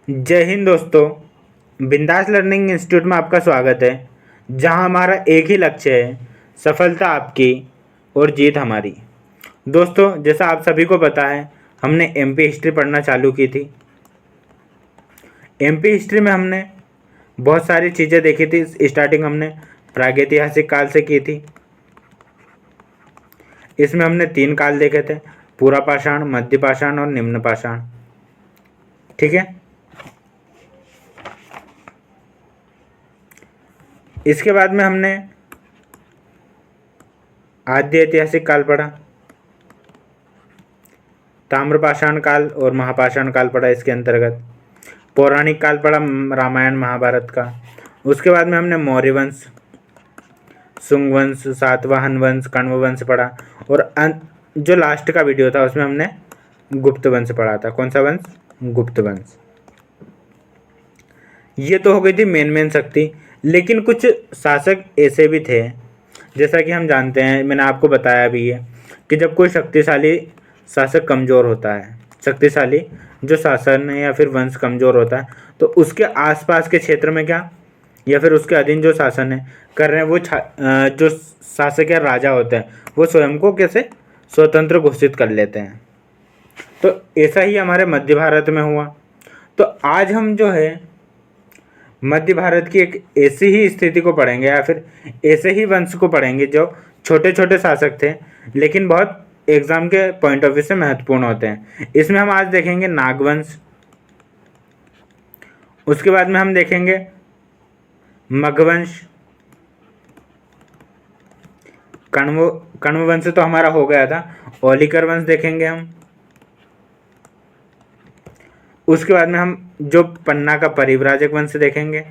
जय हिंद दोस्तों। बिंदास लर्निंग इंस्टीट्यूट में आपका स्वागत है, जहां हमारा एक ही लक्ष्य है, सफलता आपकी और जीत हमारी। दोस्तों, जैसा आप सभी को पता है, हमने एमपी हिस्ट्री पढ़ना चालू की थी। एमपी हिस्ट्री में हमने बहुत सारी चीज़ें देखी थी। स्टार्टिंग हमने प्रागैतिहासिक काल से की थी। इसमें हमने 3 काल देखे थे: पूरा पाषाण, मध्य पाषाण और निम्न पाषाण। ठीक है। इसके बाद में हमने आद्य ऐतिहासिक काल पढ़ा, ताम्रपाषाण काल और महापाषाण काल पढ़ा। इसके अंतर्गत पौराणिक काल पढ़ा, रामायण महाभारत का। उसके बाद में हमने मौर्य वंश, शुंग वंश, सातवाहन वंश, कण्व वंश पढ़ा। और जो लास्ट का वीडियो था उसमें हमने गुप्त वंश पढ़ा था। कौन सा वंश? गुप्त वंश। ये तो हो गई थी मेन शक्ति। लेकिन कुछ शासक ऐसे भी थे, जैसा कि हम जानते हैं, मैंने आपको बताया भी है, कि जब कोई शक्तिशाली शासक कमज़ोर होता है, शक्तिशाली जो शासन है या फिर वंश कमज़ोर होता है, तो उसके आसपास के क्षेत्र में क्या, या फिर उसके अधीन जो शासन है कर रहे हैं, वो जो शासक या राजा होते हैं, वो स्वयं को कैसे स्वतंत्र घोषित कर लेते हैं। तो ऐसा ही हमारे मध्य भारत में हुआ। तो आज हम जो है मध्य भारत की एक ऐसी ही स्थिति को पढ़ेंगे, या फिर ऐसे ही वंश को पढ़ेंगे जो छोटे छोटे शासक थे, लेकिन बहुत एग्जाम के पॉइंट ऑफ व्यू से महत्वपूर्ण होते हैं। इसमें हम आज देखेंगे नागवंश। उसके बाद में हम देखेंगे मगवंश। कण्व वंश तो हमारा हो गया था। ओलिकर वंश देखेंगे हम। उसके बाद में हम जो पन्ना का परिव्राजक वंश देखेंगे।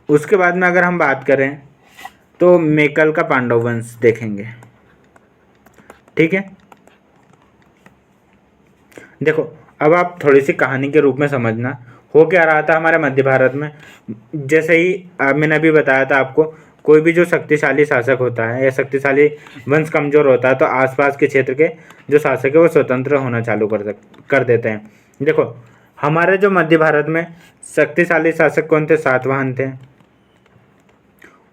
उसके बाद में अगर हम बात करें तो मेकल का पांडव वंश देखेंगे। ठीक है। देखो, अब आप थोड़ी सी कहानी के रूप में समझना हो क्या रहा था हमारे मध्य भारत में। जैसे ही मैंने अभी बताया था आपको, कोई भी जो शक्तिशाली शासक होता है या शक्तिशाली वंश कमजोर होता है, तो आसपास के क्षेत्र के जो शासक है वो स्वतंत्र होना चालू कर देते हैं। देखो, हमारे जो मध्य भारत में शक्तिशाली शासक कौन थे? सातवाहन थे।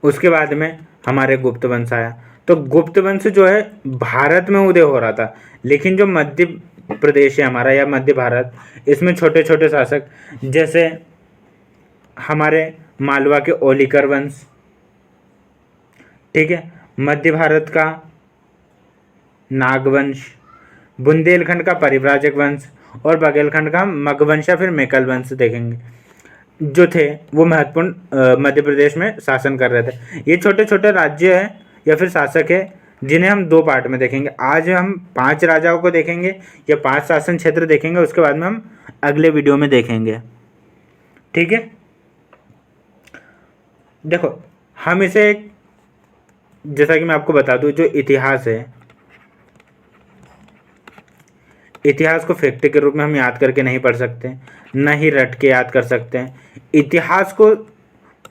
उसके बाद में हमारे गुप्त वंश आया। तो गुप्त वंश जो है भारत में उदय हो रहा था, लेकिन जो मध्य प्रदेश है हमारा या मध्य भारत, इसमें छोटे छोटे शासक, जैसे हमारे मालवा के ओलिकर वंश, ठीक है, मध्य भारत का नागवंश, बुंदेलखंड का परिव्राजक वंश और बघेलखंड का मगवंश या फिर मेकल वंश देखेंगे, जो थे वो महत्वपूर्ण मध्य प्रदेश में शासन कर रहे थे। ये छोटे छोटे राज्य हैं या फिर शासक है, जिन्हें हम 2 पार्ट में देखेंगे। आज हम 5 राजाओं को देखेंगे या 5 शासन क्षेत्र देखेंगे। उसके बाद में हम अगले वीडियो में देखेंगे। ठीक है। देखो, हम इसे, जैसा कि मैं आपको बता दूं, जो इतिहास है, इतिहास को फैक्ट के रूप में हम याद करके नहीं पढ़ सकते, न ही रट के याद कर सकते हैं। इतिहास को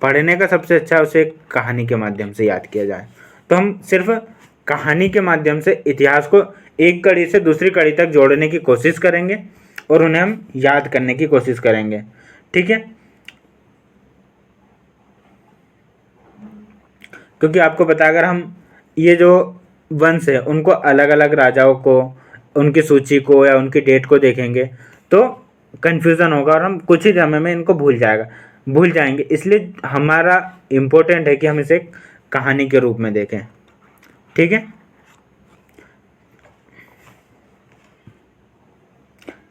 पढ़ने का सबसे अच्छा उसे एक कहानी के माध्यम से याद किया जाए। तो हम सिर्फ कहानी के माध्यम से इतिहास को एक कड़ी से दूसरी कड़ी तक जोड़ने की कोशिश करेंगे और उन्हें हम याद करने की कोशिश करेंगे। ठीक है। क्योंकि आपको पता है, अगर हम ये जो वंश है उनको अलग अलग राजाओं को, उनकी सूची को या उनकी डेट को देखेंगे तो कन्फ्यूज़न होगा और हम कुछ ही समय में इनको भूल जाएंगे। इसलिए हमारा इम्पोर्टेंट है कि हम इसे कहानी के रूप में देखें। ठीक है।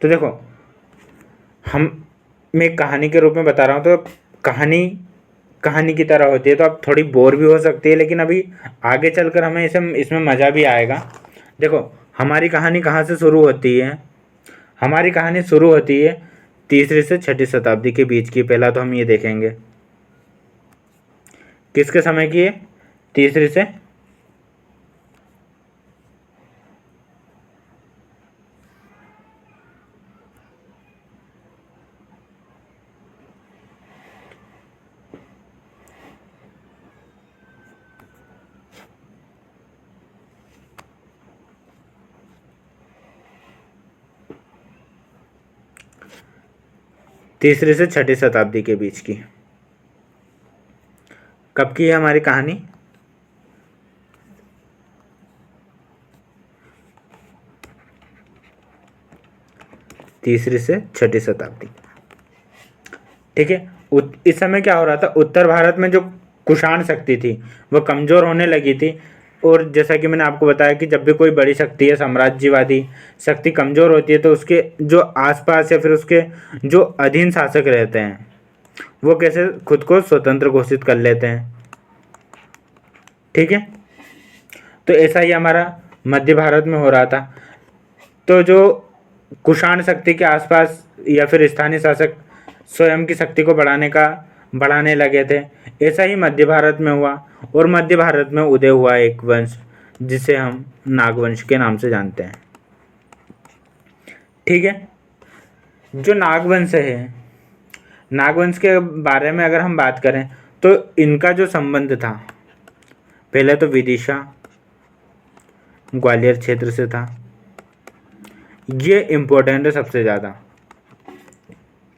तो देखो, मैं एक कहानी के रूप में बता रहा हूँ, तो कहानी कहानी की तरह होती है, तो अब थोड़ी बोर भी हो सकती है, लेकिन अभी आगे चलकर हमें इसमें मज़ा भी आएगा। देखो, हमारी कहानी कहाँ से शुरू होती है? हमारी कहानी शुरू होती है 3री से 6ठी शताब्दी के बीच की। पहला तो हम ये देखेंगे, किसके समय की है? 3री से 3री से 6ठी शताब्दी के बीच की। कब की है हमारी कहानी? 3री से 6ठी शताब्दी। ठीक है। इस समय क्या हो रहा था, उत्तर भारत में जो कुषाण शक्ति थी वो कमज़ोर होने लगी थी। और जैसा कि मैंने आपको बताया कि जब भी कोई बड़ी शक्ति है, साम्राज्यवादी शक्ति कमज़ोर होती है, तो उसके जो आसपास या फिर उसके जो अधीन शासक रहते हैं वो कैसे खुद को स्वतंत्र घोषित कर लेते हैं। ठीक है। तो ऐसा ही हमारा मध्य भारत में हो रहा था। तो जो कुषाण शक्ति के आसपास या फिर स्थानीय शासक स्वयं की शक्ति को बढ़ाने लगे थे, ऐसा ही मध्य भारत में हुआ। और मध्य भारत में उदय हुआ एक वंश जिसे हम नागवंश के नाम से जानते हैं। ठीक है। जो नागवंश है, नागवंश के बारे में अगर हम बात करें तो इनका जो संबंध था, पहले तो विदिशा ग्वालियर क्षेत्र से था। ये इम्पोर्टेंट है सबसे ज़्यादा।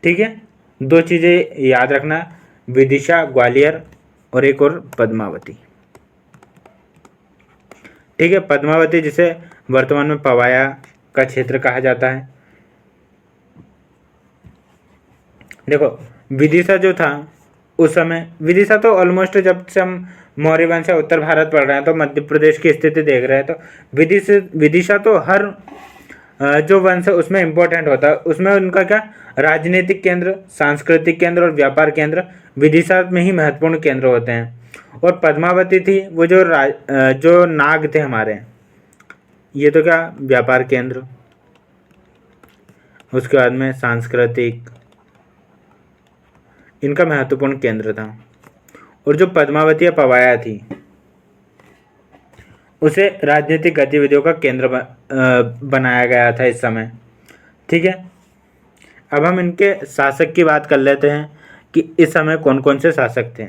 ठीक है। 2 चीज़ें याद रखना, विदिशा ग्वालियर और एक और पद्मावती। ठीक है। पद्मावती जिसे वर्तमान में पवाया का क्षेत्र कहा जाता है। देखो विदिशा जो था उस समय, विदिशा तो ऑलमोस्ट जब से हम मौर्य वंश या उत्तर भारत पढ़ रहे हैं तो मध्य प्रदेश की स्थिति देख रहे हैं, तो विदिशा तो हर जो वंश है उसमें इम्पोर्टेंट होता है। उसमें उनका क्या, राजनीतिक केंद्र, सांस्कृतिक केंद्र और व्यापार केंद्र विदिशा में ही महत्वपूर्ण केंद्र होते हैं। और पद्मावती थी वो जो नाग थे हमारे, ये तो क्या व्यापार केंद्र, उसके बाद में सांस्कृतिक, इनका महत्वपूर्ण केंद्र था। और जो पद्मावती या पवाया थी उसे राजनीतिक गतिविधियों का केंद्र बनाया गया था इस समय। ठीक है। अब हम इनके शासक की बात कर लेते हैं कि इस समय कौन कौन से शासक थे।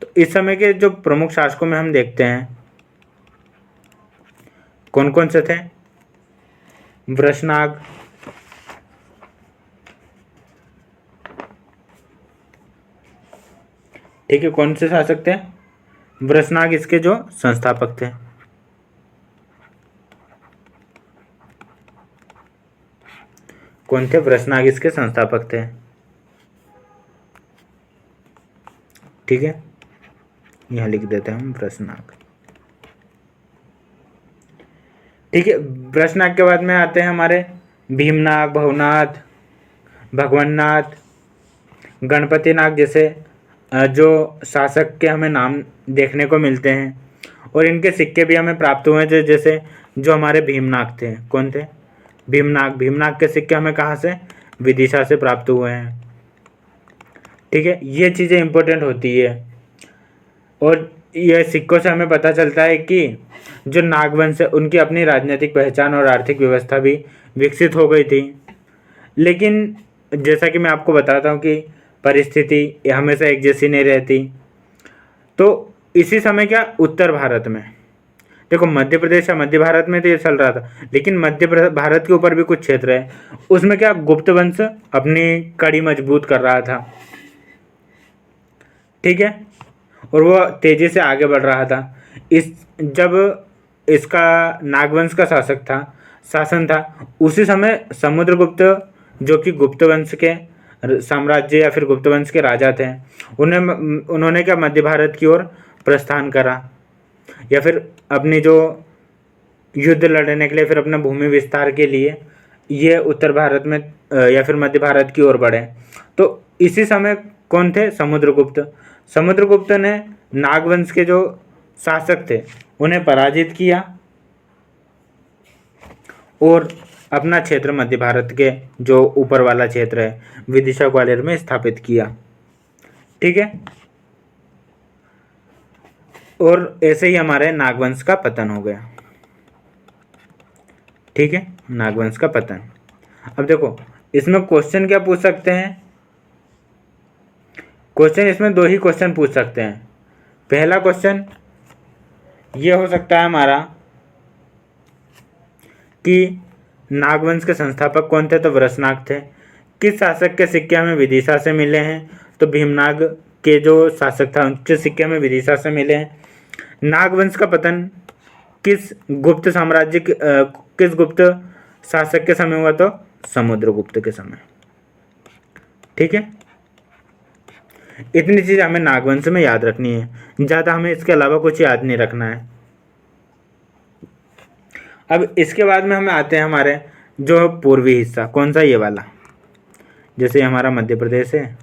तो इस समय के जो प्रमुख शासकों में हम देखते हैं कौन कौन से थे। वृषनाग, ठीक है, कौन से शासक थे? वृषनाग इसके जो संस्थापक थे। कौन थे? वृषनाग इसके संस्थापक थे। ठीक है, यहाँ लिख देते हैं हम वृषनाग। ठीक है। वृषनाग के बाद में आते हैं हमारे भीमनाग, भवनाथ, भगवन्नाथ, गणपति नाग जैसे जो शासक के हमें नाम देखने को मिलते हैं। और इनके सिक्के भी हमें प्राप्त हुए हैं, जैसे जो हमारे भीमनाग थे। कौन थे? भीमनाग के सिक्के हमें कहाँ से? विदिशा से प्राप्त हुए हैं। ठीक है, ये चीज़ें इंपॉर्टेंट होती है। और यह सिक्कों से हमें पता चलता है कि जो नागवंश है उनकी अपनी राजनीतिक पहचान और आर्थिक व्यवस्था भी विकसित हो गई थी। लेकिन जैसा कि मैं आपको बताता हूँ कि परिस्थिति हमेशा एक जैसी नहीं रहती। तो इसी समय क्या उत्तर भारत में, देखो मध्य प्रदेश या मध्य भारत में तो ये चल रहा था, लेकिन मध्य भारत के ऊपर भी कुछ क्षेत्र है, उसमें क्या गुप्त वंश अपनी कड़ी मजबूत कर रहा था। ठीक है, और वो तेजी से आगे बढ़ रहा था। जब इसका नागवंश का शासन था उसी समय समुद्रगुप्त, जो कि गुप्त वंश के साम्राज्य या फिर गुप्त वंश के राजा थे, उन्होंने क्या मध्य भारत की ओर प्रस्थान करा, या फिर अपनी जो युद्ध लड़ने के लिए, फिर अपना भूमि विस्तार के लिए ये उत्तर भारत में या फिर मध्य भारत की ओर बढ़े। तो इसी समय कौन थे? समुद्रगुप्त। समुद्रगुप्त ने नागवंश के जो शासक थे उन्हें पराजित किया और अपना क्षेत्र मध्य भारत के जो ऊपर वाला क्षेत्र है विदिशा ग्वालियर में स्थापित किया। ठीक है, और ऐसे ही हमारे नागवंश का पतन हो गया। ठीक है, नागवंश का पतन। अब देखो इसमें क्वेश्चन क्या पूछ सकते हैं? क्वेश्चन इसमें 2 ही क्वेश्चन पूछ सकते हैं। पहला क्वेश्चन ये हो सकता है हमारा कि नागवंश के संस्थापक कौन थे? तो वृषनाग थे। किस शासक के सिक्के हमें विदिशा से मिले हैं? तो भीमनाग के जो शासक था उनके सिक्के हमें विदिशा से मिले हैं। नागवंश का पतन किस गुप्त साम्राज्य के किस गुप्त शासक के समय हुआ? तो समुद्रगुप्त के समय। ठीक है, इतनी चीज हमें नागवंश में याद रखनी है, ज़्यादा हमें इसके अलावा कुछ याद नहीं रखना है। अब इसके बाद में हमें आते हैं हमारे जो पूर्वी हिस्सा, कौन सा? ये वाला। जैसे हमारा मध्य प्रदेश है,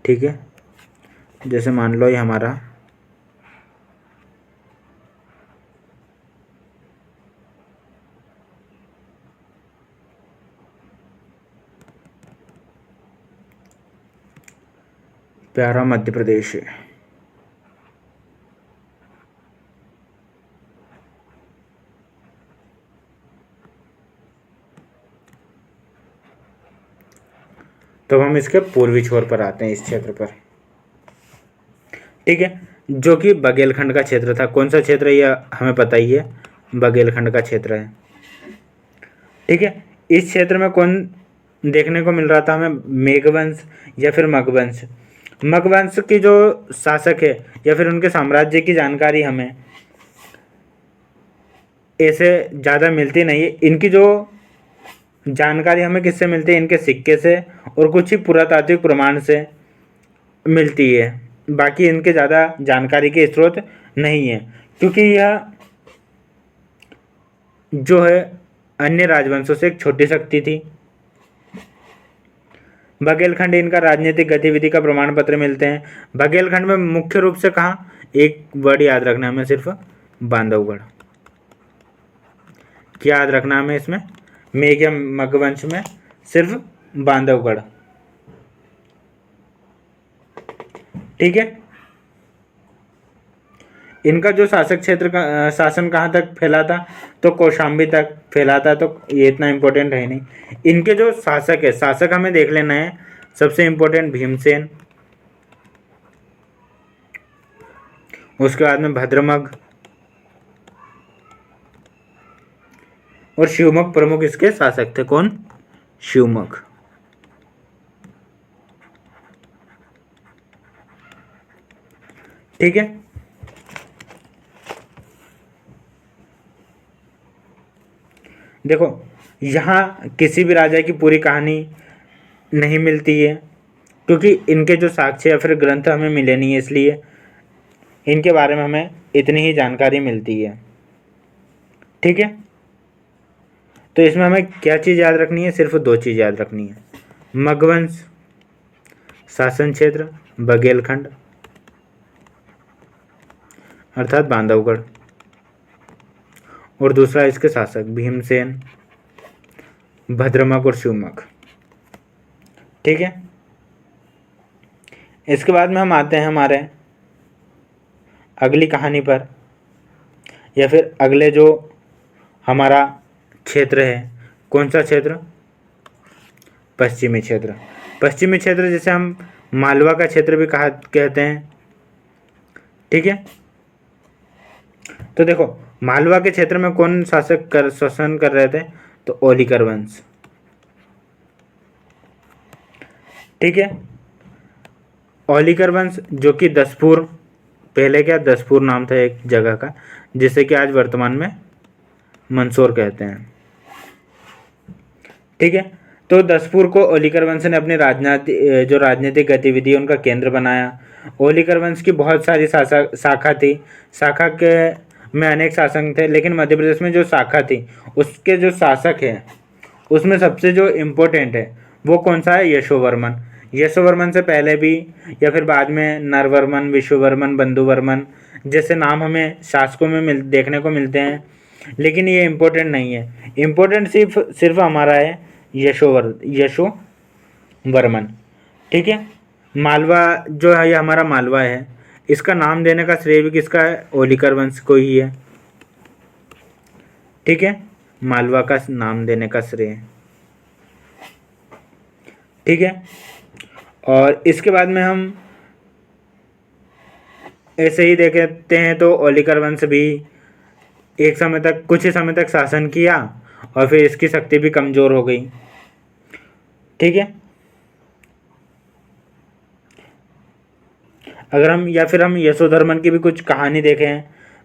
ठीक है, जैसे मान लो ये हमारा प्यारा मध्य प्रदेश है। तो हम इसके पूर्वी छोर पर आते हैं, इस क्षेत्र पर। ठीक है, जो कि बघेलखंड का क्षेत्र था। कौन सा क्षेत्र है ये हमें पता ही है, बघेलखंड का क्षेत्र है। ठीक है, इस क्षेत्र में कौन देखने को मिल रहा था हमें? मेघवंश या फिर मगवंश। मगवंश की जो शासक है या फिर उनके साम्राज्य की जानकारी हमें ऐसे ज़्यादा मिलती नहीं है। इनकी जो जानकारी हमें किससे मिलती है? इनके सिक्के से और कुछ ही पुरातात्विक प्रमाण से मिलती है। बाकी इनके ज़्यादा जानकारी के स्रोत नहीं है, क्योंकि यह जो है अन्य राजवंशों से एक छोटी शक्ति थी। बघेलखंड इनका राजनीतिक गतिविधि का प्रमाण पत्र मिलते हैं। बघेलखंड में मुख्य रूप से कहाँ, एक वर्ड याद रखना है हमें सिर्फ, बांधवगढ़। क्या याद रखना है हमें इसमें? मेघ या मगवंश में सिर्फ बांधवगढ़। ठीक है, इनका जो शासक क्षेत्र का शासन कहाँ तक फैला था? तो कौशाम्बी तक फैला था। तो ये इतना इम्पोर्टेंट है नहीं। इनके जो शासक है, शासक हमें देख लेना है। सबसे इम्पोर्टेंट भीमसेन, उसके बाद में भद्रमग और शिवमग प्रमुख इसके शासक थे। कौन? शिवमग। ठीक है, देखो यहाँ किसी भी राजा की पूरी कहानी नहीं मिलती है, क्योंकि इनके जो साक्ष्य या फिर ग्रंथ हमें मिले नहीं है, इसलिए इनके बारे में हमें इतनी ही जानकारी मिलती है। ठीक है, तो इसमें हमें क्या चीज़ याद रखनी है? सिर्फ दो चीज़ याद रखनी है, मगवंश शासन क्षेत्र बघेलखंड अर्थात बांधवगढ़, और दूसरा इसके शासक भीमसेन, भद्रमग और शिवमग। ठीक है, इसके बाद में हम आते हैं हमारे अगली कहानी पर, या फिर अगले जो हमारा क्षेत्र है। कौन सा क्षेत्र? पश्चिमी क्षेत्र। पश्चिमी क्षेत्र जिसे हम मालवा का क्षेत्र भी कहते हैं। ठीक है, तो देखो मालवा के क्षेत्र में कौन शासन कर रहे थे? तो ओलिकर वंश। ठीक है, ओलिकर वंश जो कि दसपुर, पहले क्या दसपुर नाम था एक जगह का, जिसे कि आज वर्तमान में मंदसौर कहते हैं। ठीक है, तो दसपुर को ओलिकर वंश ने अपनी राजनीतिक गतिविधि उनका केंद्र बनाया। ओलिकर वंश की बहुत सारी शाखा थी। शाखा के में अनेक शासक थे, लेकिन मध्य प्रदेश में जो शाखा थी उसके जो शासक हैं उसमें सबसे जो इम्पोर्टेंट है वो कौन सा है? यशोवर्मन। यशोवर्मन से पहले भी या फिर बाद में नरवर्मन, विश्ववर्मन, बंधुवर्मन जैसे नाम हमें शासकों में देखने को मिलते हैं, लेकिन ये इम्पोर्टेंट नहीं है। इम्पोर्टेंट सिर्फ हमारा है यशोवर्मन। ठीक है, मालवा जो है ये हमारा मालवा है, इसका नाम देने का श्रेय भी किसका है? ओलिकर वंश को ही है। ठीक है, मालवा का नाम देने का श्रेय। ठीक है, और इसके बाद में हम ऐसे ही देखते हैं तो ओलिकर वंश भी एक समय तक, कुछ ही समय तक शासन किया और फिर इसकी शक्ति भी कमज़ोर हो गई। ठीक है, अगर हम या फिर हम यशोधर्मन की भी कुछ कहानी देखें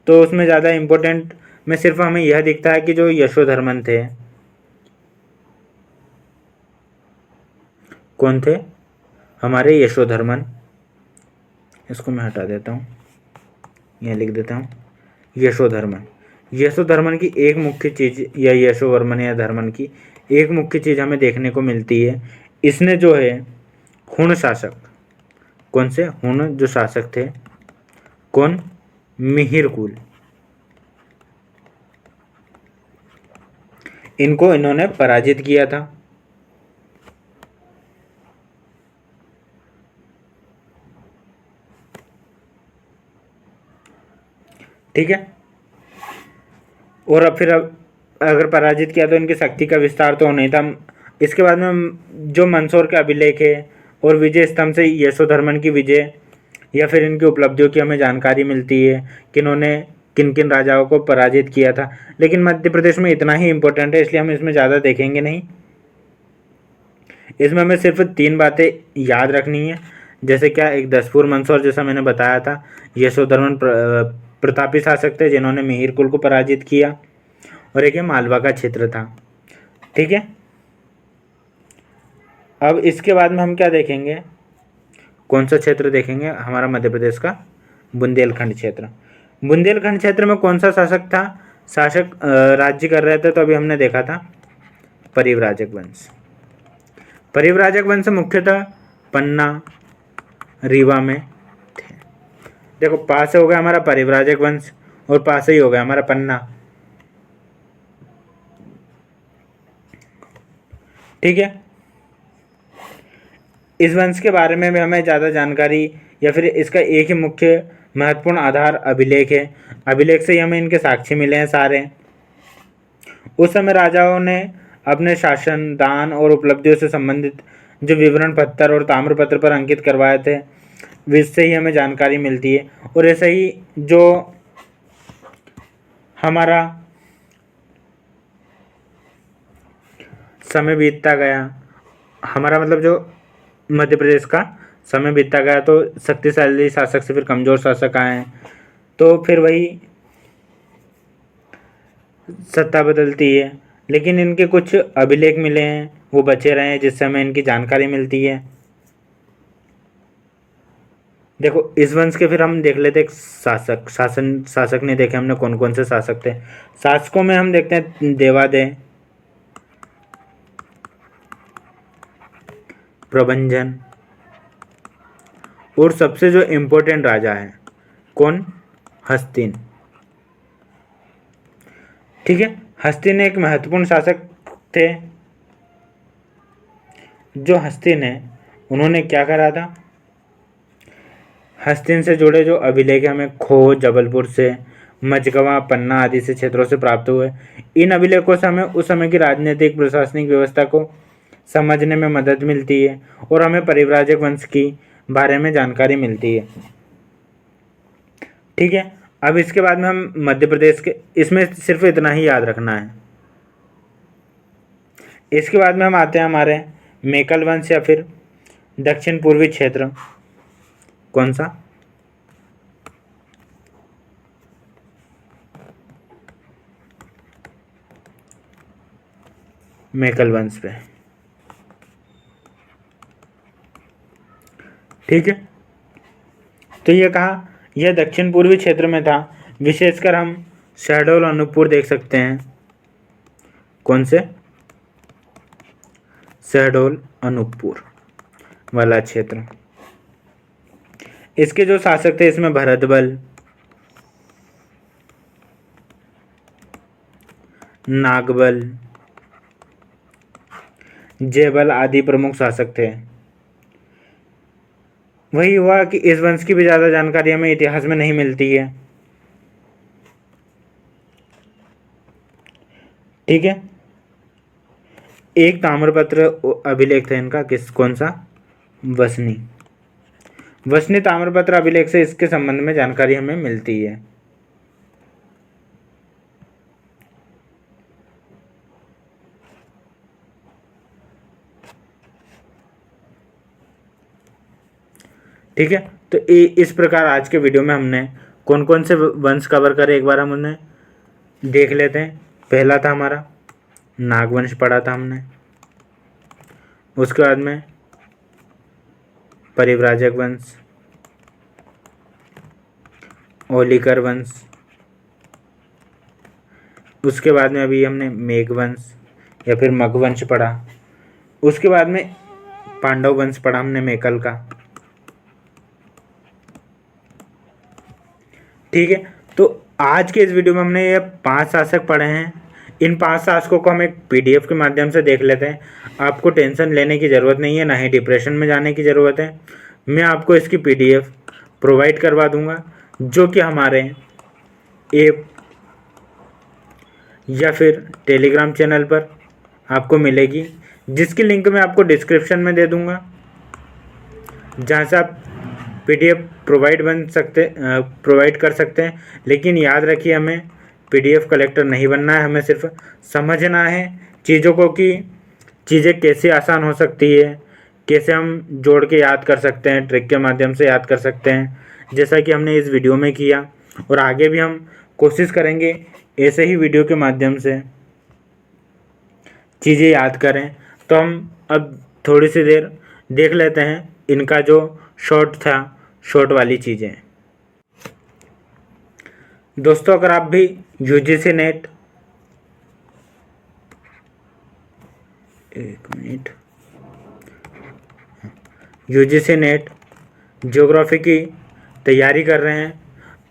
तो उसमें ज़्यादा इम्पोर्टेंट में सिर्फ हमें यह दिखता है कि जो यशोधर्मन थे, कौन थे, हमारे यशोधर्मन। इसको मैं हटा देता हूँ, यहाँ लिख देता हूँ यशोधर्मन। यशोधर्मन की एक मुख्य चीज़, या यशोवर्मन या धर्मन की एक मुख्य चीज़ हमें देखने को मिलती है, इसने जो है हुण शासक, कौन से हुण जो शासक थे, कौन, मिहिर कुल, इनको इन्होंने पराजित किया था। ठीक है, और अब फिर अब अगर पराजित किया तो इनकी शक्ति का विस्तार तो नहीं था। इसके बाद में जो मंदसौर के अभिलेख है और विजय स्तंभ से यशोधर्मन की विजय या फिर इनकी उपलब्धियों की हमें जानकारी मिलती है कि इन्होंने किन किन राजाओं को पराजित किया था। लेकिन मध्य प्रदेश में इतना ही इम्पोर्टेंट है, इसलिए हम इसमें ज़्यादा देखेंगे नहीं। इसमें हमें सिर्फ 3 बातें याद रखनी है, जैसे क्या, एक दसपुर मंदसौर जैसा मैंने बताया था, यशोधर्मन प्रतापी शासक थे जिन्होंने मिहिर कुल को पराजित किया, और एक ये मालवा का क्षेत्र था। ठीक है, अब इसके बाद में हम क्या देखेंगे, कौन सा क्षेत्र देखेंगे, हमारा मध्य प्रदेश का बुंदेलखंड क्षेत्र। बुंदेलखंड क्षेत्र में कौन सा शासक था, शासक राज्य कर रहे थे, तो अभी हमने देखा था परिव्राजक वंश। परिव्राजक वंश मुख्यतः पन्ना, रीवा में थे। देखो, पास से हो गया हमारा परिव्राजक वंश और पास से ही हो गया हमारा पन्ना। ठीक है, इस वंश के बारे में भी हमें ज़्यादा जानकारी, या फिर इसका एक ही मुख्य महत्वपूर्ण आधार अभिलेख है। अभिलेख से ही हमें इनके साक्ष्य मिले हैं सारे। उस समय राजाओं ने अपने शासन, दान और उपलब्धियों से संबंधित जो विवरण पत्थर और ताम्रपत्र पर अंकित करवाए थे, इससे ही हमें जानकारी मिलती है। और ऐसे ही जो हमारा समय बीतता गया, हमारा मतलब जो मध्य प्रदेश का समय बीतता गया, तो शक्तिशाली शासक से फिर कमज़ोर शासक आए, तो फिर वही सत्ता बदलती है। लेकिन इनके कुछ अभिलेख मिले हैं, वो बचे रहे हैं, जिससे हमें इनकी जानकारी मिलती है। देखो, इस वंश के फिर हम देख लेते हैं शासक नहीं देखे हमने कौन कौन से शासक थे। शासकों में हम देखते हैं देवादय, प्रभंजन, और सबसे जो इम्पोर्टेंट राजा है, कौन, हस्तिन। ठीक है, हस्तिन एक महत्वपूर्ण शासक थे। जो हस्तिन है, उन्होंने क्या करा था, हस्तिन से जुड़े जो अभिलेख हमें खो, जबलपुर से, मझगवा, पन्ना आदि से क्षेत्रों से प्राप्त हुए। इन अभिलेखों से हमें उस समय की राजनीतिक प्रशासनिक व्यवस्था को समझने में मदद मिलती है और हमें परिव्राजक वंश की बारे में जानकारी मिलती है। ठीक है, अब इसके बाद में हम मध्य प्रदेश के, इसमें सिर्फ इतना ही याद रखना है। इसके बाद में हम आते हैं हमारे मेकल वंश या फिर दक्षिण पूर्वी क्षेत्र। कौन सा, मेकल वंश पे। ठीक है, तो ये कहा, यह दक्षिण पूर्वी क्षेत्र में था। विशेषकर हम शहडोल, अनूपपुर देख सकते हैं। कौन से, शहडोल, अनूपपुर वाला क्षेत्र। इसके जो शासक थे, इसमें भरतबल, नागबल, जयबल आदि प्रमुख शासक थे। वही हुआ कि इस वंश की भी ज़्यादा जानकारी हमें इतिहास में नहीं मिलती है। ठीक है, एक ताम्रपत्र अभिलेख था इनका, कौन सा, वसनी। वसनी ताम्रपत्र अभिलेख से इसके संबंध में जानकारी हमें मिलती है। ठीक है, तो इस प्रकार आज के वीडियो में हमने कौन कौन से वंश कवर करे एक बार हम उन्हें देख लेते हैं। पहला था हमारा नागवंश पढ़ा था हमने, उसके बाद में परिव्राजक वंश, ओलिकर वंश, उसके बाद में अभी हमने मेघवंश या फिर मघवंश पढ़ा, उसके बाद में पांडव वंश पढ़ा हमने मेकल का। ठीक है, तो आज के इस वीडियो में हमने ये 5 शासक पढ़े हैं। इन 5 शासकों को हम एक पीडीएफ के माध्यम से देख लेते हैं। आपको टेंशन लेने की ज़रूरत नहीं है, ना ही डिप्रेशन में जाने की ज़रूरत है। मैं आपको इसकी पीडीएफ प्रोवाइड करवा दूंगा, जो कि हमारे ऐप या फिर टेलीग्राम चैनल पर आपको मिलेगी, जिसकी लिंक मैं आपको डिस्क्रिप्शन में दे दूंगा, जहाँ से आप पीडीएफ प्रोवाइड कर सकते हैं। लेकिन याद रखिए, हमें पीडीएफ कलेक्टर नहीं बनना है, हमें सिर्फ समझना है चीज़ों को कि चीज़ें कैसे आसान हो सकती है, कैसे हम जोड़ के याद कर सकते हैं, ट्रिक के माध्यम से याद कर सकते हैं, जैसा कि हमने इस वीडियो में किया। और आगे भी हम कोशिश करेंगे ऐसे ही वीडियो के माध्यम से चीज़ें याद करें। तो हम अब थोड़ी सी देर देख लेते हैं इनका जो शॉर्ट था, शॉर्ट वाली चीज़ें। दोस्तों, अगर आप भी UGC net, UGC net geography की तैयारी कर रहे हैं,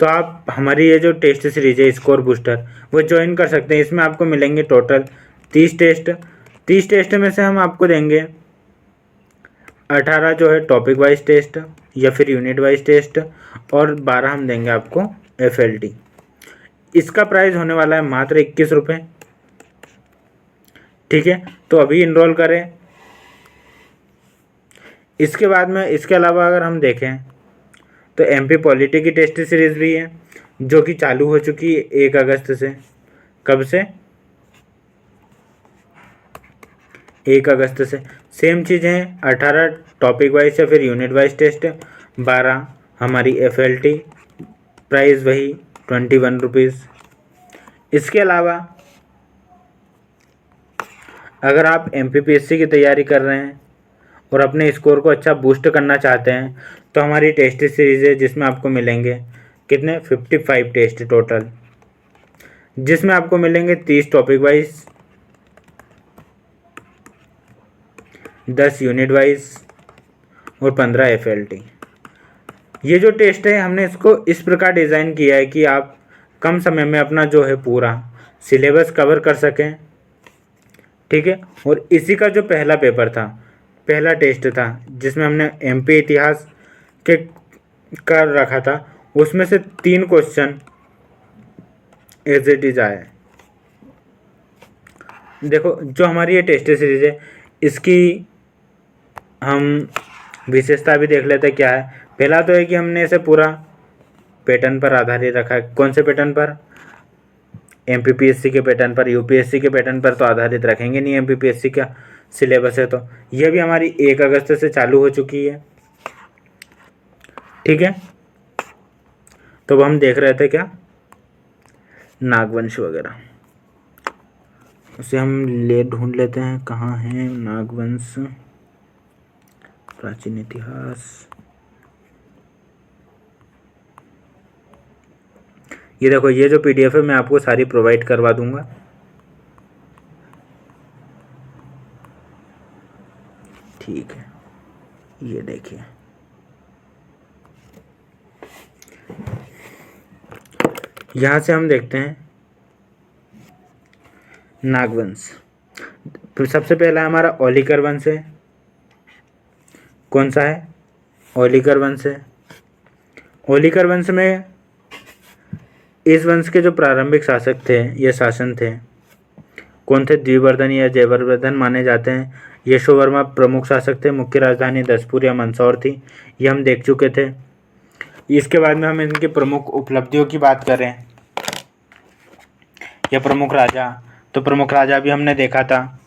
तो आप हमारी ये जो टेस्ट सीरीज है स्कोर बूस्टर, वो ज्वाइन कर सकते हैं। इसमें आपको मिलेंगे टोटल 30 टेस्ट। 30 टेस्ट में से हम आपको देंगे 18 जो है टॉपिक वाइज टेस्ट या फिर यूनिट वाइज टेस्ट, और 12 हम देंगे आपको FLT। इसका प्राइस होने वाला है मात्र 21 रुपये। ठीक है, तो अभी इनरोल करें। इसके बाद में, इसके अलावा अगर हम देखें तो MP पॉलिटी की टेस्ट सीरीज़ भी है, जो कि चालू हो चुकी है 1 अगस्त से। कब से? 1 अगस्त से। सेम चीज़ है, 18 टॉपिक वाइज या फिर यूनिट वाइज टेस्ट, 12 हमारी FLT, प्राइस वही 21 रुपीज़। इसके अलावा अगर आप MPPSC की तैयारी कर रहे हैं और अपने स्कोर को अच्छा बूस्ट करना चाहते हैं, तो हमारी टेस्ट सीरीज़ है, जिसमें आपको मिलेंगे कितने 55 टेस्ट टोटल, जिसमें आपको मिलेंगे 30 टॉपिक वाइज, 10 यूनिट वाइज और 15 FLT। ये जो टेस्ट है, हमने इसको इस प्रकार डिज़ाइन किया है कि आप कम समय में अपना जो है पूरा सिलेबस कवर कर सकें। ठीक है, और इसी का जो पहला पेपर था, पहला टेस्ट था, जिसमें हमने MP इतिहास के कर रखा था, उसमें से 3 क्वेश्चन एज इट इज आए। देखो, जो हमारी ये टेस्ट सीरीज है, इसकी हम विशेषता भी देख लेते हैं क्या है। पहला तो है कि हमने इसे पूरा पैटर्न पर आधारित रखा है। कौन से पैटर्न पर? MPPSC के पैटर्न पर। UPSC के पैटर्न पर तो आधारित रखेंगे नहीं, MPPSC का सिलेबस है। तो यह भी हमारी 1 अगस्त से चालू हो चुकी है। ठीक है, तो अब हम देख रहे थे क्या, नागवंश वगैरह, उसे हम ढूंढ लेते हैं कहाँ है नागवंश, प्राचीन इतिहास। ये देखो, ये जो PDF है मैं आपको सारी प्रोवाइड करवा दूंगा। ठीक है, ये देखिए, यहाँ से हम देखते हैं नागवंश। तो सबसे पहला हमारा ओलिकर वंश है। कौन सा है? ओलिकर वंश है। ओलिकर वंश में इस वंश के जो प्रारंभिक शासक थे, ये शासन थे, कौन थे द्विवर्धन या जयवर्धन माने जाते हैं। यशोवर्मा प्रमुख शासक थे। मुख्य राजधानी दसपुर या मंदसौर थी, ये हम देख चुके थे। इसके बाद में हम इनकी प्रमुख उपलब्धियों की बात करें या प्रमुख राजा, तो प्रमुख राजा भी हमने देखा था,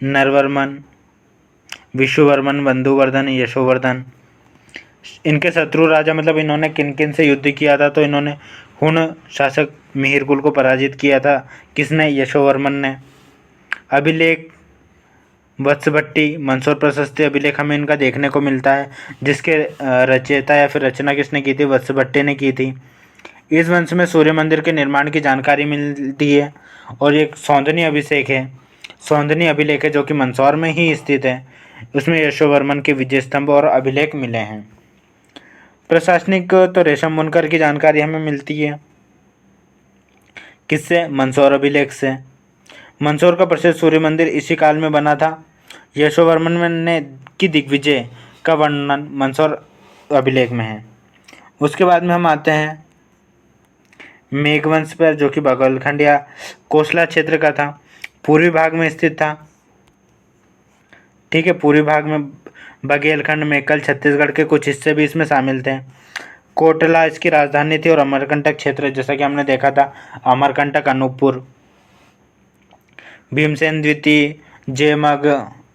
नरवर्मन, विष्णुवर्मन, बंधुवर्धन, यशोवर्धन। इनके शत्रु राजा मतलब इन्होंने किन किन से युद्ध किया था, तो इन्होंने हुन शासक मिहिरकुल को पराजित किया था। किसने? यशोवर्मन ने। अभिलेख वत्सभट्टी, मंदसौर प्रशस्ति अभिलेख हमें इनका देखने को मिलता है, जिसके रचयिता या फिर रचना किसने की थी? वत्सभट्टी ने की थी। इस वंश में सूर्य मंदिर के निर्माण की जानकारी मिलती है और एक सौंदनी अभिषेक है, सौंदनी अभिलेख है, जो कि मंदसौर में ही स्थित है। उसमें यशोवर्मन के विजय स्तंभ और अभिलेख मिले हैं। प्रशासनिक तो रेशम बुनकर की जानकारी हमें मिलती है, किससे? मंदसौर अभिलेख से। मंदसौर का प्रसिद्ध सूर्य मंदिर इसी काल में बना था। यशोवर्मन ने की दिग्विजय का वर्णन मंदसौर अभिलेख में है। उसके बाद में हम आते हैं मेघवंश पर, जो कि बघेलखंड या कोसला क्षेत्र का था, पूर्वी भाग में स्थित था। ठीक है, पूर्वी भाग में बघेलखंड, मेकल, छत्तीसगढ़ के कुछ हिस्से भी इसमें शामिल थे। कोटला इसकी राजधानी थी और अमरकंटक क्षेत्र, जैसा कि हमने देखा था, अमरकंटक, अनूपपुर। भीमसेन द्वितीय, जयमग,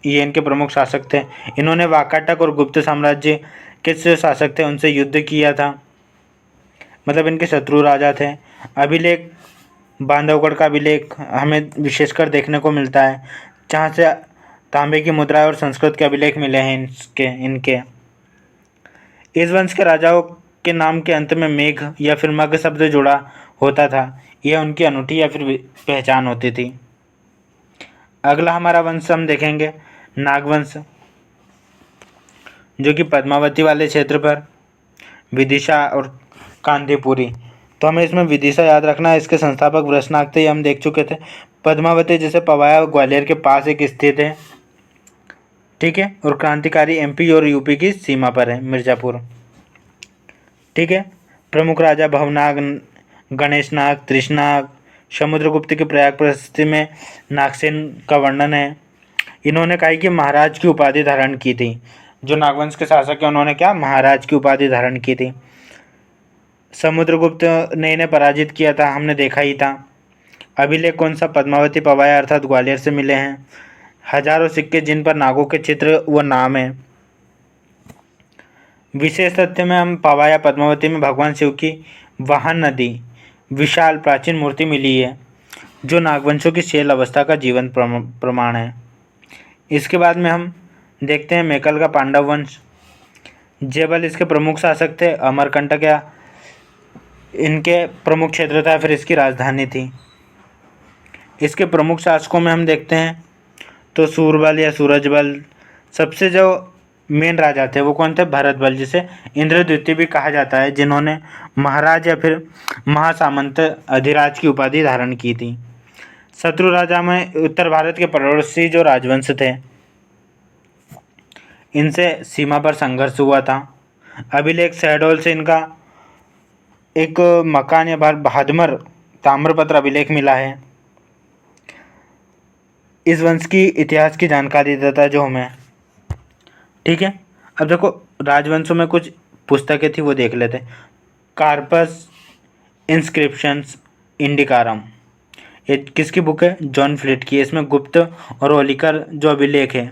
ये इनके प्रमुख शासक थे। इन्होंने वाकाटक और गुप्त साम्राज्य के जो शासक थे उनसे युद्ध किया था, मतलब इनके शत्रु राजा थे। अभिलेख बांधवगढ़ का अभिलेख हमें विशेषकर देखने को मिलता है, जहाँ से तांबे की मुद्राएं और संस्कृत के अभिलेख मिले हैं इनके। इस वंश के राजाओं के नाम के अंत में मेघ या फिर मग शब्द जुड़ा होता था, यह उनकी अनूठी या फिर पहचान होती थी। अगला हमारा वंश हम देखेंगे नागवंश, जो कि पद्मावती वाले क्षेत्र पर, विदिशा और कांदीपुरी। तो हमें इसमें विदिशा याद रखना है, इसके संस्थापक वृषनाग थे, ये हम देख चुके थे। पद्मावती जैसे पवाया ग्वालियर के पास एक स्थित है, ठीक है, और क्रांतिकारी एमपी और यूपी की सीमा पर है, मिर्ज़ापुर। ठीक है, प्रमुख राजा भवनाग, गणेशनाग, त्रिशनाग। समुद्रगुप्त के प्रयाग प्रशस्ति में नागसेन का वर्णन है। इन्होंने कहा कि महाराज की उपाधि धारण की थी। जो नागवंश के शासक हैं उन्होंने क्या? महाराज की उपाधि धारण की थी। समुद्रगुप्त ने इन्हें पराजित किया था, हमने देखा ही था। अभिलेख कौन सा? पद्मावती पवाया अर्थात ग्वालियर से मिले हैं। हजारों सिक्के जिन पर नागों के चित्र व नाम है। विशेष तथ्य में हम पवाया पद्मावती में भगवान शिव की वाहन नदी विशाल प्राचीन मूर्ति मिली है, जो नागवंशों की शैल अवस्था का जीवन प्रमाण है। इसके बाद में हम देखते हैं मेकल का पांडव वंश। जेबल इसके प्रमुख शासक थे। अमरकंटक या इनके प्रमुख क्षेत्र था, फिर इसकी राजधानी थी। इसके प्रमुख शासकों में हम देखते हैं तो सूरबल या सूरजबल। सबसे जो मेन राजा थे वो कौन थे? भरतबल, जिसे इंद्र द्वितीय भी कहा जाता है, जिन्होंने महाराज या फिर महासामंत अधिराज की उपाधि धारण की थी। शत्रु राजा में उत्तर भारत के पड़ोसी जो राजवंश थे, इनसे सीमा पर संघर्ष हुआ था। अभिलेख शहडोल से इनका एक मकान या भादमर ताम्रपत्र अभिलेख मिला है। इस वंश की इतिहास की जानकारी देता है जो हमें। ठीक है, अब देखो राजवंशों में कुछ पुस्तकें थी वो देख लेते हैं। कार्पस इंस्क्रिप्शंस इंडिकारम, ये किसकी बुक है? जॉन फ्लिट की। इसमें गुप्त और होलिकर जो अभिलेख है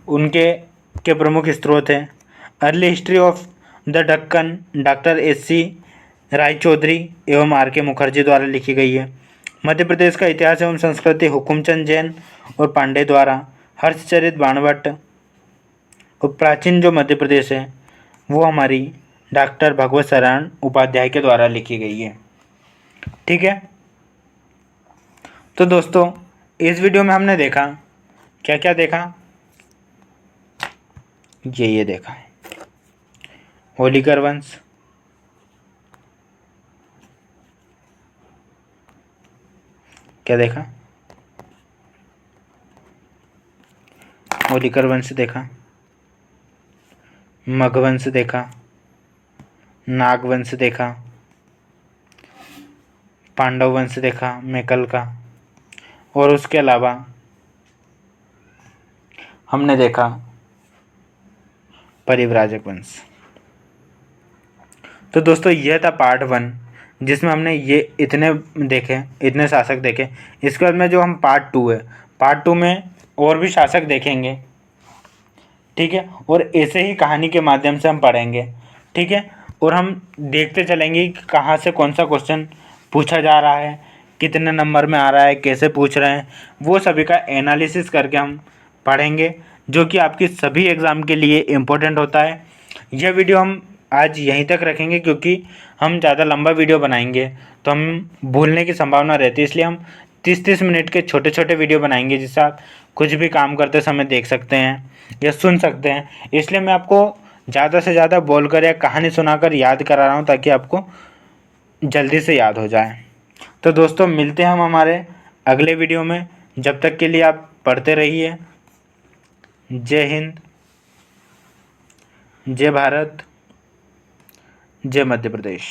उनके के प्रमुख स्रोत हैं। Early history of the Deccan doctor SC. Raychaudhuri एवं आर.के. मुखर्जी द्वारा लिखी गई है। मध्य प्रदेश का इतिहास एवं संस्कृति हुकुमचंद जैन और पांडे द्वारा, हर्षचरित बाणभट्ट। और प्राचीन जो मध्य प्रदेश है वो हमारी डॉक्टर भगवत शरण उपाध्याय के द्वारा लिखी गई है। ठीक है, तो दोस्तों इस वीडियो में हमने देखा, क्या क्या देखा? ये देखा होलिकर वंश, क्या देखा? होलिकर वंश देखा, मगवंश देखा, नागवंश देखा, पांडव वंश देखा मैकल का, और उसके अलावा हमने देखा परिव्राजक वंश। तो दोस्तों यह था पार्ट 1, जिसमें हमने ये इतने देखे, इतने शासक देखे। इसके बाद में जो हम पार्ट 2 है, पार्ट 2 में और भी शासक देखेंगे, ठीक है, और ऐसे ही कहानी के माध्यम से हम पढ़ेंगे, ठीक है। और हम देखते चलेंगे कि कहाँ से कौन सा क्वेश्चन पूछा जा रहा है, कितने नंबर में आ रहा है, कैसे पूछ रहे हैं, वो सभी का एनालिसिस करके हम पढ़ेंगे, जो कि आपकी सभी एग्ज़ाम के लिए इम्पोर्टेंट होता है। यह वीडियो हम आज यहीं तक रखेंगे, क्योंकि हम ज़्यादा लंबा वीडियो बनाएंगे तो हम भूलने की संभावना रहती है, इसलिए हम 30-30 मिनट के छोटे छोटे वीडियो बनाएंगे, जिससे आप कुछ भी काम करते समय देख सकते हैं या सुन सकते हैं। इसलिए मैं आपको ज़्यादा से ज़्यादा बोलकर या कहानी सुनाकर याद करा रहा हूँ, ताकि आपको जल्दी से याद हो जाए। तो दोस्तों मिलते हैं हम हमारे अगले वीडियो में। जब तक के लिए आप पढ़ते रहिए। जय हिंद, जय भारत, जय मध्य प्रदेश।